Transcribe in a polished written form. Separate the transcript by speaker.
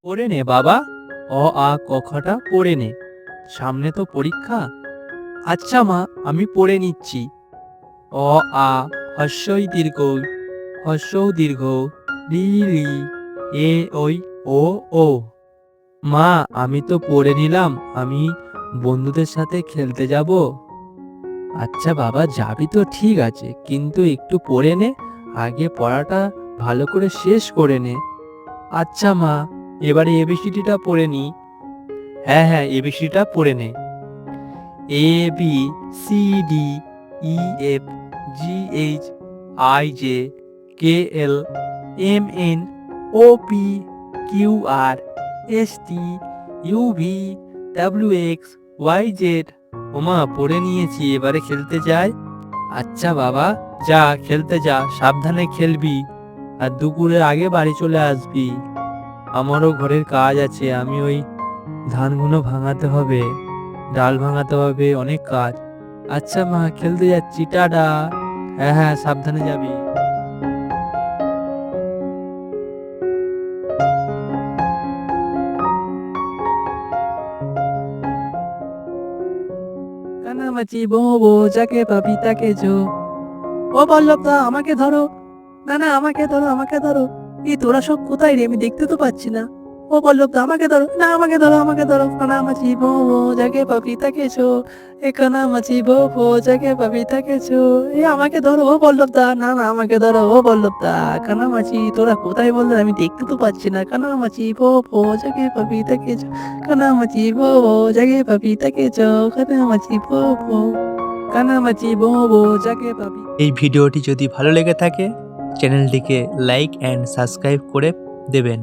Speaker 1: পড়ে নে বাবা, অ আ ক খটা পড়ে নে, সামনে তো পরীক্ষা। আচ্ছা মা, আমি পড়ে নিচ্ছি। অ আ হস্যই দীর্ঘ, হস্যৌ দীর্ঘ, রি রি, এ ওই ও ও। মা, আমি তো পড়ে নিলাম, আমি বন্ধুদের সাথে খেলতে যাব। আচ্ছা বাবা, যাবি তো ঠিক আছে, কিন্তু একটু পড়ে নে, আগে পড়াটা ভালো করে শেষ করে নে। আচ্ছা মা, এবারে এবিসিডিটা পড়ে নি। হ্যাঁ হ্যাঁ, এবিসিডিটা পড়ে নে। A B C D E F G H I J K L M N O P Q R S T U V W X Y Z. ওমা, পড়ে নিয়েছি, এবারে খেলতে যাই। আচ্ছা বাবা, যা খেলতে যা, সাবধানে খেলবি, আর দুপুরের আগে বাড়ি চলে আসবি। আমারও ঘরের কাজ আছে, আমি ওই ধানগুলো ভাঙাতে হবে, ডাল ভাঙাতে হবে, অনেক কাজ। আচ্ছা মা, খেলতে যাচ্ছি, টাটা। হ্যাঁ হ্যাঁ, সাবধানে যাবি। কানামাচি বো বো, যাকে পাবি তাকে জো। ও পল্লব দা, আমাকে ধরো। না না, আমাকে ধরো, আমাকে ধরো। এই তোরা সব কোথায় রে, আমি দেখতে তো পাচ্ছি না। ও পল্লব দা, আমাকে ধরো, না আমাকে ধরো, আমাকে ধরো। কানামাচি বো বো, যাকে পাবি তাকে ছো। এ কানামাচি বো বো, যাকে পাবি তাকে ছো। এ আমাকে ধরো ও পল্লব দা, না না আমাকে ধরো ও পল্লব দা। কানামাচি, তোরা কোথায় বললে, আমি দেখতে তো পাচ্ছি না। কানামাচি বো বো, যাকে পাবি তাকে ছো। কানামাচি বো বো, যাকে পাবি তাকে ছো। কানামাচি বো বো, কানামাচি বো বো, যাকে পাবি। এই ভিডিওটি যদি ভালো লেগে থাকে, চ্যানেলটিকে লাইক অ্যান্ড সাবস্ক্রাইব করে দেবেন।